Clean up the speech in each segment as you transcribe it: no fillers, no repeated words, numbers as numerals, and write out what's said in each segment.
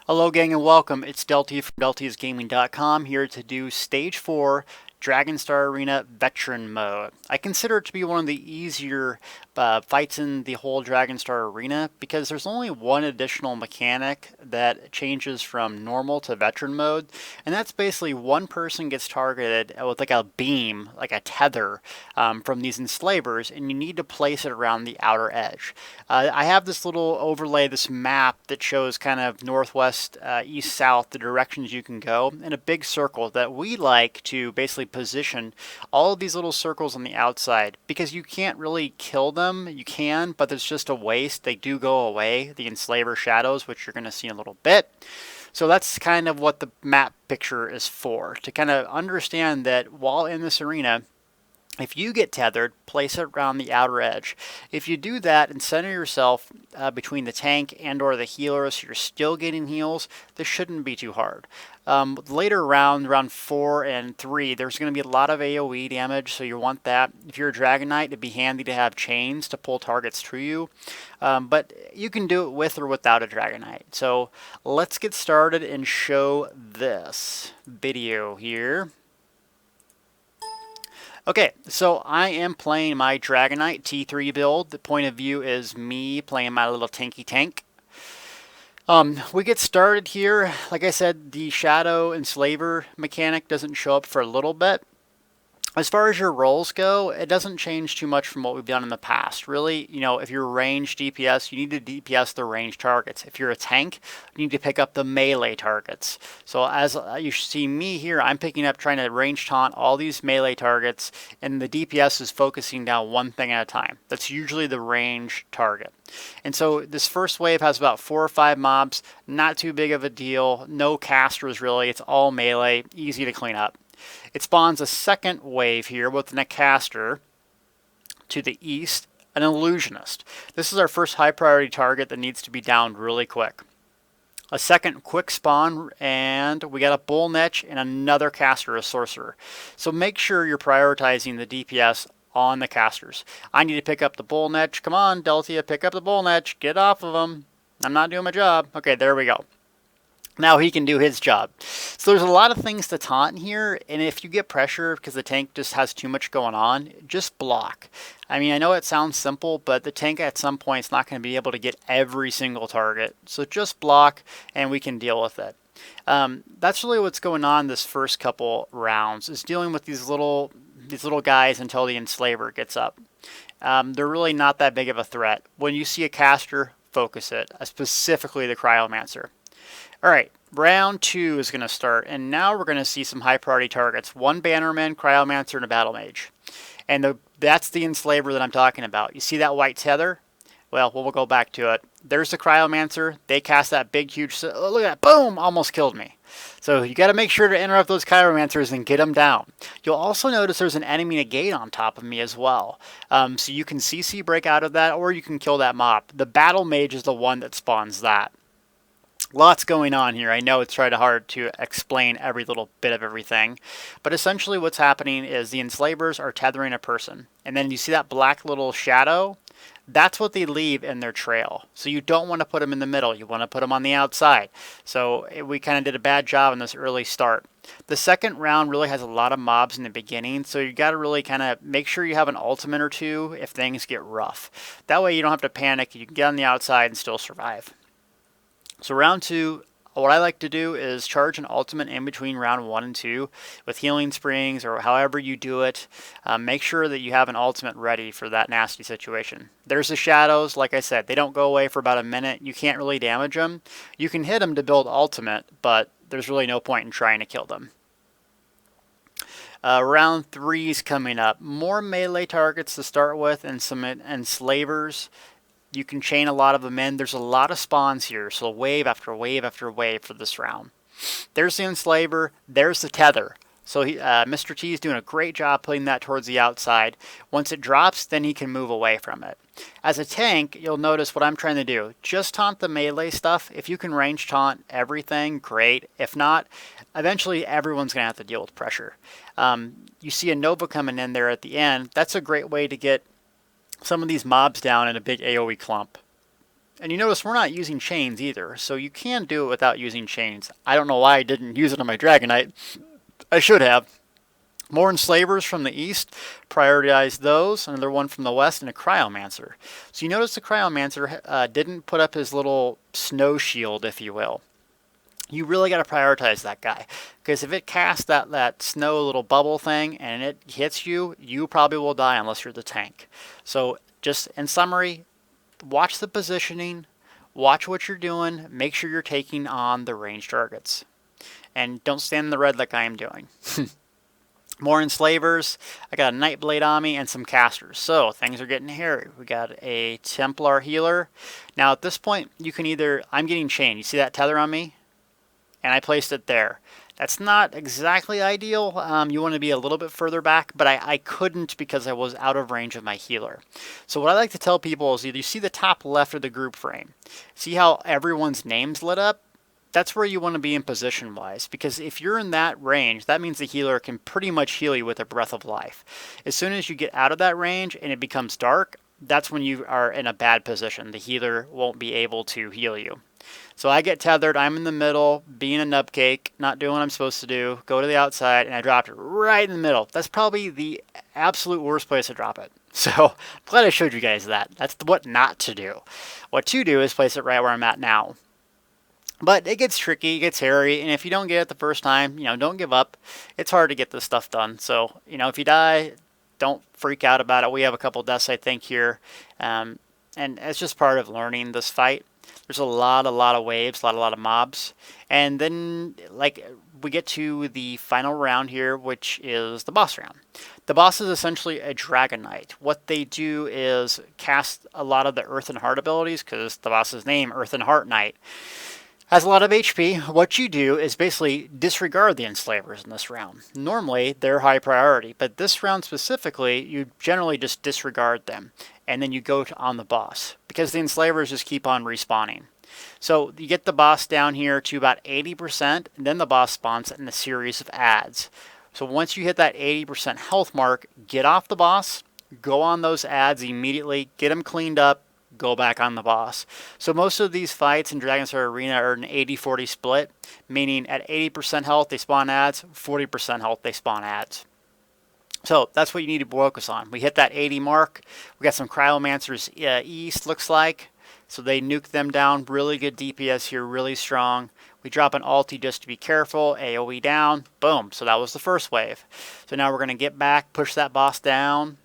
Hello gang and welcome. It's Deltia from deltiasgaming.com here to do Stage 4 Dragonstar Arena Veteran Mode. I consider it to be one of the easier fights in the whole Dragonstar Arena because there's only one additional mechanic that changes from normal to veteran mode, and that's basically one person gets targeted with like a beam, like a tether from these enslavers, and you need to place it around the outer edge. I have this little overlay, this map that shows kind of northwest, east, south, the directions you can go, in a big circle that we like to basically position all of these little circles on the outside because you can't really kill them. You can, but there's just a waste. They do go away, the enslaver shadows, which you're going to see in a little bit. So that's kind of what the map picture is for, to kind of understand that while in this arena, if you get tethered, place it around the outer edge. If you do that and center yourself between the tank and or the healer so you're still getting heals, this shouldn't be too hard. Later round 4 and 3, there's going to be a lot of AoE damage, so you want that. If you're a Dragonknight, it'd be handy to have chains to pull targets to you. But you can do it with or without a Dragonknight. So let's get started and show this video here. Okay, so I am playing my Dragonknight T3 build. The point of view is me playing my little tanky tank. We get started here. Like I said, the Shadow Enslaver mechanic doesn't show up for a little bit. As far as your rolls go, it doesn't change too much from what we've done in the past. Really, if you're range DPS, you need to DPS the range targets. If you're a tank, you need to pick up the melee targets. So as you see me here, I'm picking up, trying to range taunt all these melee targets, and the DPS is focusing down one thing at a time. That's usually the range target. And so this first wave has about 4 or 5 mobs, not too big of a deal, no casters really, it's all melee, easy to clean up. It spawns a second wave here with a caster to the east, an illusionist. This is our first high priority target that needs to be downed really quick. A second quick spawn, and we got a bull netch and another caster, a sorcerer. So make sure you're prioritizing the DPS on the casters. I need to pick up the bull netch. Come on, Deltia, pick up the bull netch. Get off of him. I'm not doing my job. Okay, there we go. Now he can do his job. So there's a lot of things to taunt here, and if you get pressure because the tank just has too much going on, just block. I mean, I know it sounds simple, but the tank at some point is not going to be able to get every single target. So just block and we can deal with it. That's really what's going on this first couple rounds, is dealing with these little guys until the enslaver gets up. They're really not that big of a threat. When you see a caster, focus it, specifically the cryomancer. Alright, round 2 is going to start, and now we're going to see some high priority targets. 1 Bannerman, Cryomancer, and a Battle Mage. And that's the enslaver that I'm talking about. You see that white tether? Well, we'll go back to it. There's the Cryomancer. They cast that big, huge... Oh, look at that. Boom! Almost killed me. So you got to make sure to interrupt those Cryomancers and get them down. You'll also notice there's an enemy negate on top of me as well. So you can CC break out of that, or you can kill that mob. The Battle Mage is the one that spawns that. Lots going on here. I know it's kind of hard to explain every little bit of everything, but essentially what's happening is the enslavers are tethering a person, and then you see that black little shadow? That's what they leave in their trail. So you don't want to put them in the middle. You want to put them on the outside. So we kind of did a bad job in this early start. The second round really has a lot of mobs in the beginning, so you got to really kind of make sure you have an ultimate or two if things get rough. That way you don't have to panic. You can get on the outside and still survive. So round 2, what I like to do is charge an ultimate in between round 1 and 2 with healing springs or however you do it. Make sure that you have an ultimate ready for that nasty situation. There's the shadows. Like I said, they don't go away for about a minute. You can't really damage them. You can hit them to build ultimate, but there's really no point in trying to kill them. Round 3 is coming up. More melee targets to start with and some enslavers. You can chain a lot of them in. There's a lot of spawns here, so wave after wave after wave for this round. There's the enslaver. There's the tether. So Mr. T is doing a great job putting that towards the outside. Once it drops, then he can move away from it. As a tank, you'll notice what I'm trying to do. Just taunt the melee stuff. If you can range taunt everything, great. If not, eventually everyone's going to have to deal with pressure. You see a Nova coming in there at the end. That's a great way to get some of these mobs down in a big AoE clump. And you notice we're not using chains either, so you can do it without using chains. I don't know why I didn't use it on my Dragonknight. I should have. More enslavers from the east, prioritize those. Another one from the west, and a cryomancer. So you notice the cryomancer didn't put up his little snow shield, if you will. You really got to prioritize that guy, because if it casts that snow little bubble thing and it hits you, you probably will die unless you're the tank. So just in summary, watch the positioning, watch what you're doing, make sure you're taking on the ranged targets, and don't stand in the red like I am doing. More enslavers. I got a Nightblade on me and some casters. So things are getting hairy. We got a Templar healer. Now at this point, you can either, I'm getting chained. You see that tether on me? And I placed it there. That's not exactly ideal. You want to be a little bit further back, but I couldn't because I was out of range of my healer. So what I like to tell people is either you see the top left of the group frame. See how everyone's name's lit up? That's where you want to be in position wise, because if you're in that range, that means the healer can pretty much heal you with a breath of life. As soon as you get out of that range and it becomes dark, that's when you are in a bad position. The healer won't be able to heal you. So I get tethered, I'm in the middle, being a nubcake, not doing what I'm supposed to do, go to the outside, and I dropped it right in the middle. That's probably the absolute worst place to drop it. So I'm glad I showed you guys that. That's what not to do. What to do is place it right where I'm at now. But it gets tricky, it gets hairy, and if you don't get it the first time, don't give up. It's hard to get this stuff done. So, if you die, don't freak out about it. We have a couple deaths, I think, here. And it's just part of learning this fight. There's a lot of waves, a lot of mobs. And then, we get to the final round here, which is the boss round. The boss is essentially a Dragonknight. What they do is cast a lot of the Earth and Heart abilities, because the boss's name, Earth and Heart Knight, has a lot of HP. What you do is basically disregard the enslavers in this round. Normally, they're high priority, but this round specifically, you generally just disregard them, and then you go on the boss, because the enslavers just keep on respawning. So you get the boss down here to about 80%, and then the boss spawns in a series of adds. So once you hit that 80% health mark, get off the boss, go on those adds immediately, get them cleaned up, go back on the boss. So most of these fights in Dragonstar Arena are an 80-40 split, meaning at 80% health they spawn adds, 40% health they spawn adds. So that's what you need to focus on. We hit that 80 mark. We got some cryomancers east, looks like. So they nuke them down. Really good DPS here, really strong. We drop an ulti just to be careful. AoE down. Boom. So that was the first wave. So now we're going to get back, push that boss down.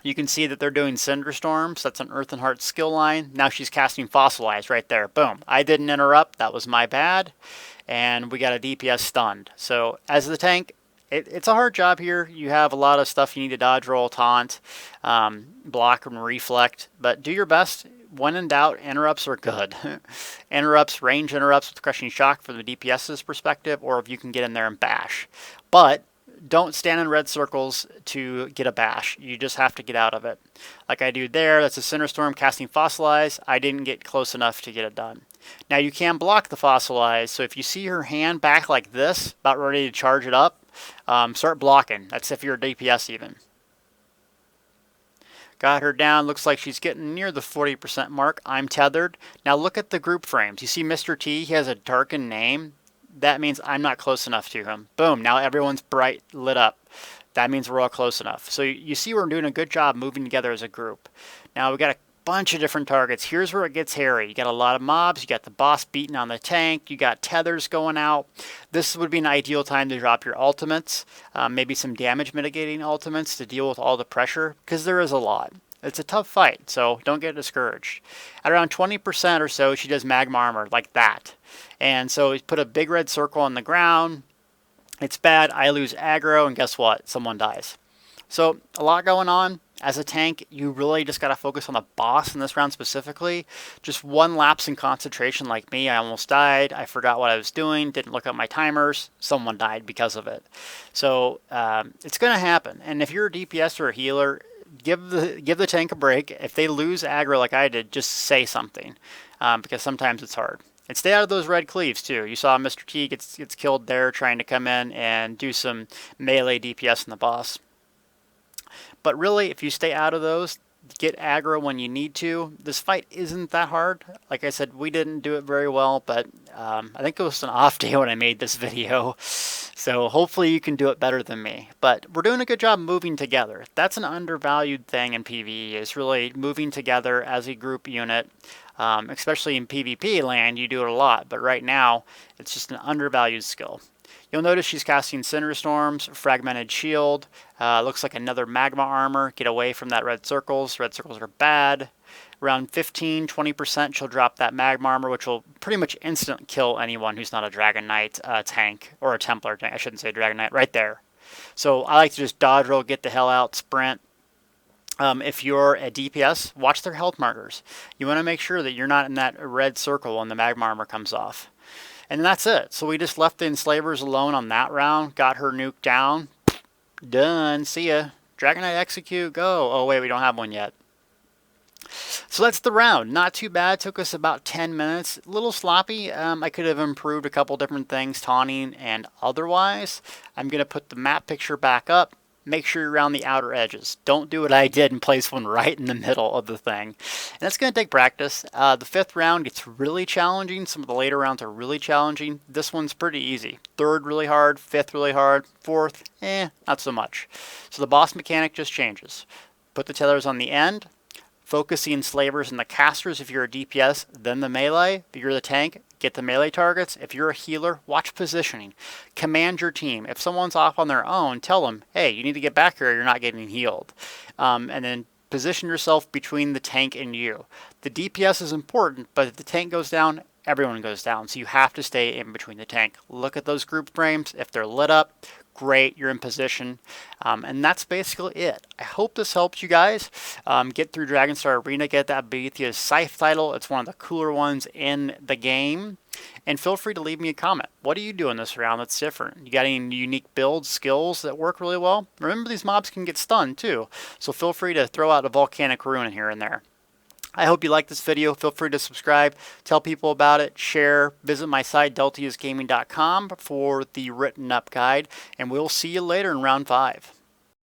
You can see that they're doing Cinder Storms. That's an Earth and Heart skill line. Now she's casting Fossilize right there. Boom. I didn't interrupt. That was my bad. And we got a DPS stunned. So as the tank, it's a hard job here. You have a lot of stuff you need to dodge, roll, taunt, block, and reflect. But do your best. When in doubt, interrupts are good. Interrupts, range interrupts with Crushing Shock from the DPS's perspective, or if you can get in there and bash. But don't stand in red circles to get a bash. You just have to get out of it. Like I do there, that's a Cinder Storm casting Fossilize. I didn't get close enough to get it done. Now you can block the Fossilize, so if you see her hand back like this, about ready to charge it up, start blocking. That's if you're a DPS even. Got her down. Looks like she's getting near the 40% mark. I'm tethered. Now look at the group frames. You see Mr. T, he has a darkened name. That means I'm not close enough to him. Boom, now everyone's bright lit up. That means we're all close enough. So you see we're doing a good job moving together as a group. Now we got a bunch of different targets. Here's where it gets hairy. You got a lot of mobs. You got the boss beating on the tank. You got tethers going out. This would be an ideal time to drop your ultimates. Maybe some damage mitigating ultimates to deal with all the pressure, because there is a lot. It's a tough fight, so don't get discouraged. At around 20% or so, she does magma armor like that. And so we put a big red circle on the ground. It's bad. I lose aggro, and guess what? Someone dies. So a lot going on. As a tank, you really just got to focus on the boss in this round specifically. Just one lapse in concentration like me. I almost died. I forgot what I was doing. Didn't look at my timers. Someone died because of it. So it's going to happen. And if you're a DPS or a healer, give the tank a break. If they lose aggro like I did, just say something, because sometimes it's hard. And stay out of those red cleaves too. You saw Mr. T gets killed there trying to come in and do some melee DPS in the boss. But really, if you stay out of those, Get aggro when you need to. This fight isn't that hard. Like I said, we didn't do it very well, but I think it was an off day when I made this video. So hopefully you can do it better than me. But we're doing a good job moving together. That's an undervalued thing in PvE, is really moving together as a group unit. Especially in PvP land, you do it a lot. But right now, it's just an undervalued skill. You'll notice she's casting Cinder Storms, Fragmented Shield, looks like another Magma Armor. Get away from that red circles. Red circles are bad. Around 15-20% she'll drop that Magma Armor, which will pretty much instant kill anyone who's not a Dragon Knight tank, or a Templar tank. I shouldn't say Dragon Knight, right there. So I like to just dodge roll, get the hell out, sprint. If you're a DPS, watch their health markers. You want to make sure that you're not in that red circle when the Magma Armor comes off. And that's it. So we just left the Enslavers alone on that round. Got her nuked down. Done. See ya. Dragon Knight execute. Go. Oh, wait. We don't have one yet. So that's the round. Not too bad. Took us about 10 minutes. A little sloppy. I could have improved a couple different things, taunting and otherwise. I'm going to put the map picture back up. Make sure you're around the outer edges. Don't do what I did and place one right in the middle of the thing. And it's going to take practice. The fifth round gets really challenging. Some of the later rounds are really challenging. This one's pretty easy. Third really hard, fifth really hard, fourth, not so much. So the boss mechanic just changes. Put the tethers on the end. Focus the enslavers and the casters if you're a DPS, then the melee. If you're the tank, get the melee targets. If you're a healer, watch positioning. Command your team. If someone's off on their own, tell them, hey, you need to get back here or you're not getting healed. And then position yourself between the tank and you. The DPS is important, but if the tank goes down, everyone goes down. So you have to stay in between the tank. Look at those group frames. If they're lit up, great, you're in position. And that's basically it. I hope this helps you guys get through Dragonstar Arena, get that Boethiah's Scythe title. It's one of the cooler ones in the game. And feel free to leave me a comment. What are you doing this round that's different? You got any unique builds, skills that work really well? Remember, these mobs can get stunned too. So feel free to throw out a volcanic rune here and there. I hope you like this video. Feel free to subscribe, tell people about it, share, visit my site, deltiasgaming.com for the written up guide, and we'll see you later in round 5.